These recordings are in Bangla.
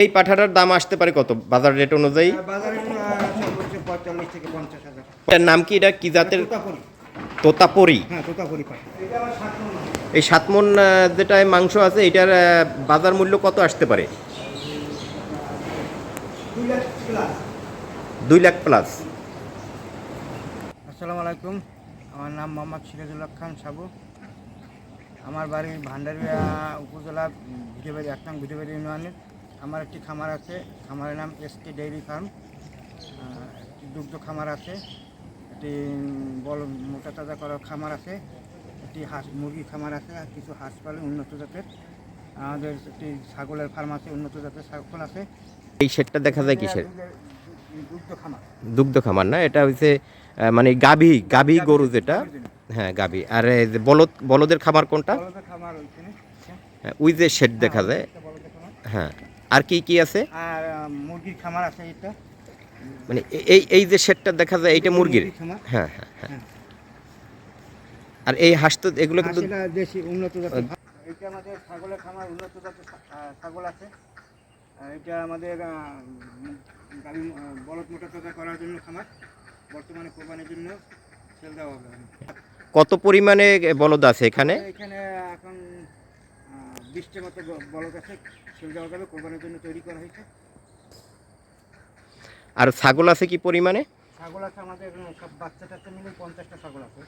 এই পাঠাটার দাম আসতে পারে কত বাজার রেট অনুযায়ী? বাজারে সর্বোচ্চ 45 থেকে 50,000। এটার নাম কি? এটা কি জাতের? তোতাপুরি। তোতাপুরি। হ্যাঁ, তোতাপুরি পাঠা। এটা আমার 7 মণ মাংস। এই 7 মণ যেটায় মাংস আছে এটার বাজার মূল্য কত আসতে পারে? 2 লাখ প্লাস। 2 লাখ প্লাস। আসসালামু আলাইকুম, আমার নাম মোহাম্মদ সিরাজুল্লাহ খান সাবু। আমার বাড়ি ভান্ডারিয়া উপজেলা ভিটেবাড়ি 1 নং ভিটেবাড়ি ইউনিয়নের। আমার একটি খামার আছে, খামারের নাম এসকে ডেইরি ফার্ম। একটি দুগ্ধ খামার আছে, একটি বড় মোটা তাজা করার খামার আছে, একটি মুরগি খামার আছে, আর কিছু হাঁস পালে উন্নত জাতের। আমাদের একটি ছাগলের ফার্ম আছে, উন্নত জাতের ছাগল আছে। এই শেডটা দেখা যায় কিসের? দুগ্ধ খামার। দুগ্ধ খামার না, এটা হচ্ছে মানে গাভী গরু যেটা। হ্যাঁ, গাভী। আর এই যে বলদের খামার কোনটা? বলদের খামার ওইখানে। হ্যাঁ, ওই যে শেড দেখা যায়। হ্যাঁ, আর কি কি আছে? আর মুরগির খামার আছে এটা। মানে এই যে শেডটা দেখা যায় এইটা মুরগির। হ্যাঁ হ্যাঁ হ্যাঁ। আর এই হাঁস তো এগুলো কিন্তু দেশি উন্নত জাতের। এটা আমাদের ছাগলের খামার, উন্নত জাতের ছাগল আছে। এটা আমাদের গাড়ি বলদ মোটা তাজা করার জন্য খামার, বর্তমানে কোরবানির জন্য সেল দেওয়া হবে। কত পরিমাণে বলদ আছে এখানে? এখানে এখন 20টার মতো বলদ আছে, সেল দেওয়া যাবে, কোরবানির জন্য তৈরি করা হয়েছে। আর ছাগল আছে কি পরিমাণে? ছাগল আছে আমাদের সব বাচ্চা টাচ্চা মিলে 50টা ছাগল আছে।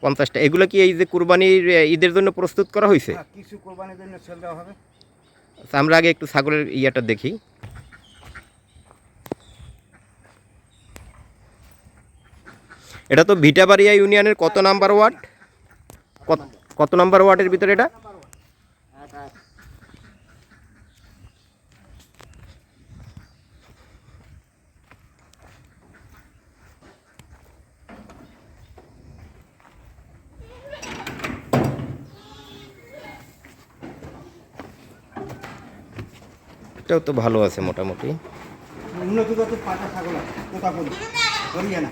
50টা। এগুলো কি এই যে কুরবানির ঈদের জন্য প্রস্তুত করা হয়েছে? কিছু কোরবানির জন্য সেল দেওয়া হবে। আচ্ছা, আমরা আগে একটু ছাগলের ইয়াটা দেখি। এটা তো ভিটাবাড়িয়া ইউনিয়নের কত নাম্বার ওয়ার্ড? কত নাম্বার ওয়ার্ডের ভিতরে এটা? এটাও তো ভালো আছে মোটামুটি। উন্নত জাতের পাটা ছাগল আছে, তোতাপুরি, হরিয়ানা।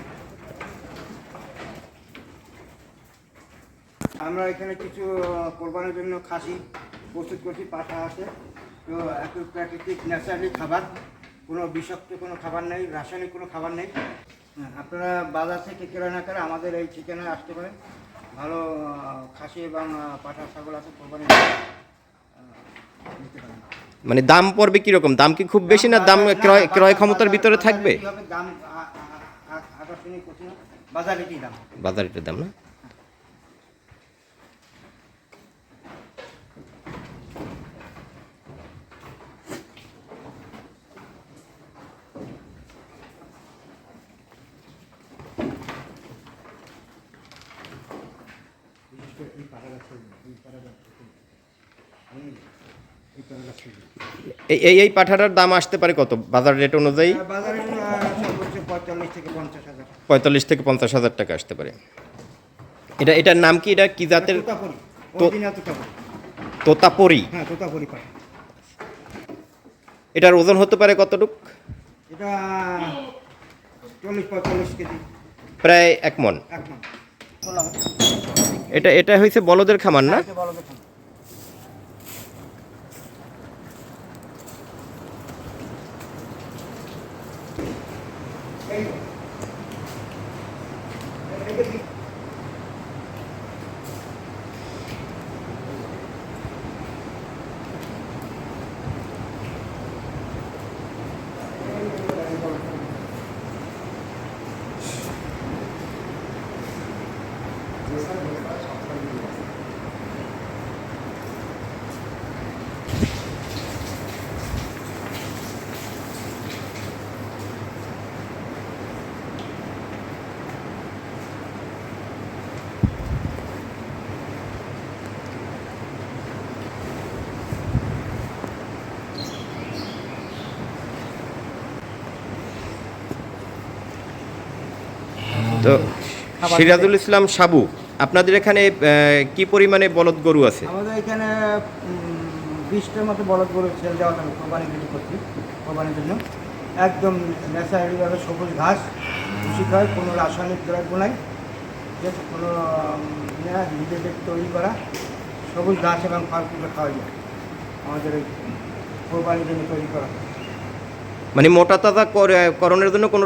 আমরা এখানে কিছু কোরবানির জন্য খাসি প্রস্তুত করছি, পাঠা আছে। তো একটু প্রাকৃতিক ন্যাচারালি খাবার, কোনো বিষাক্ত কোনো খাবার নেই, রাসায়নিক কোনো খাবার নেই। আপনারা বাজার থেকে কেনা না করে আমাদের এই ঠিকানায় আসতে পারেন। ভালো খাসি এবং পাঠা ছাগল আছে, কোরবানির নিতে পারেন। মানে দাম পড়বে কিরকম? দাম কি খুব বেশি না দাম ক্রয় ক্ষমতার ভিতরে থাকবে? দাম আকর্ষণীয় কিছু না, বাজারে কি দাম? বাজারের দাম না? এই পাঠাটার দাম আসতে পারে কত বাজার রেট অনুযায়ী? বাজারে সর্বোচ্চ 45 থেকে 50,000। 45 থেকে 50,000 টাকা আসতে পারে। এটার নাম কি? এটা কি জাতের? তোতাপুরি, অরিজিনাল তোতাপুরি। তোতাপুরি। হ্যাঁ, তোতাপুরি পাঠা। এটার ওজন হতে পারে কতটুক? এটা 40-45 কেজি। প্রায় 1 মণ। 1 মণ। এটা হয়েছে বলদের খামার না? বলদের খামার। তো সিরাজুল ইসলাম সাবু, আপনাদের এখানে কি পরিমাণে বলদ গরু আছে? আমাদের এখানে 20টার মতো বলদ গরু সেল দেওয়া হবে, কোরবানি রেডি করছি, কোরবানির জন্য। একদম ন্যাচারালিভাবে সবুজ ঘাস ভুষি খায়, কোনো রাসায়নিক দ্রব্য নাই, কোনো নিজেদের তৈরি করা সবুজ ঘাস এবং ফল ফুল খাওয়া যায়। আমাদের এই কোরবানির জন্য তৈরি করা। মানে মোটা তাজা করণের জন্য কোনো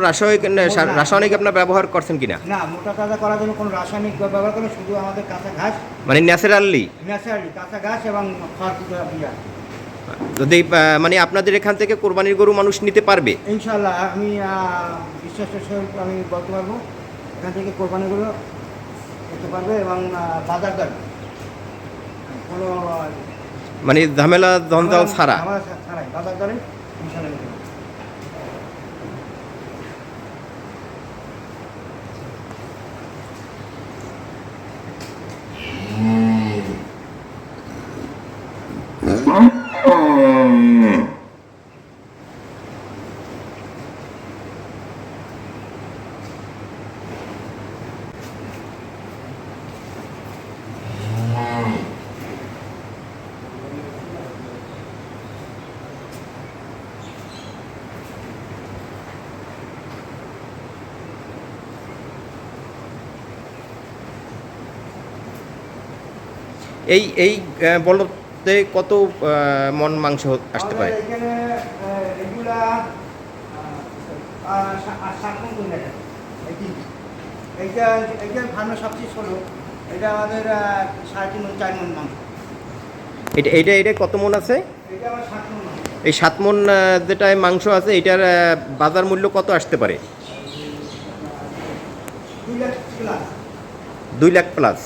রাসায়নিক আপনার ব্যবহার করছেন কিনা? না, মোটা তাজা করার জন্য কোনো রাসায়নিক ব্যবহার করে, শুধু আমাদের কাঁচা ঘাস, মানে ন্যাচারালি কাঁচা ঘাস এবং খড় দিয়া। যদি মানে আপনাদের এখান থেকে কোরবানির গরু মানুষ নিতে পারবে? ইনশাল্লাহ আমি বিশ্বাসের সহিত আমি বলতে পারবো, এখান থেকে কোরবানিগুলো করতে পারবে এবং বাজার দর কোনো মানে ঝামেলা জঞ্জাল ছাড়া। ছাড়াই বাজার দরে ইনশাল্লাহ নিতে পারবে। এই বলতে কত মন মাংস আসতে পারে? আমাদের এখানে এগুলা 7 মণ করে রাখে। এইটা ফার্মে সবচেয়ে ছোটো, এটা আমাদের 3.5 মণ 4 মণ মাংস। এটা কত মন আছে? এটা আমার 7 মণ মাংস। এই 7 মন যেটা মাংস আছে এটার বাজার মূল্য কত আসতে পারে? 2 লাখ প্লাস। 2 লাখ প্লাস।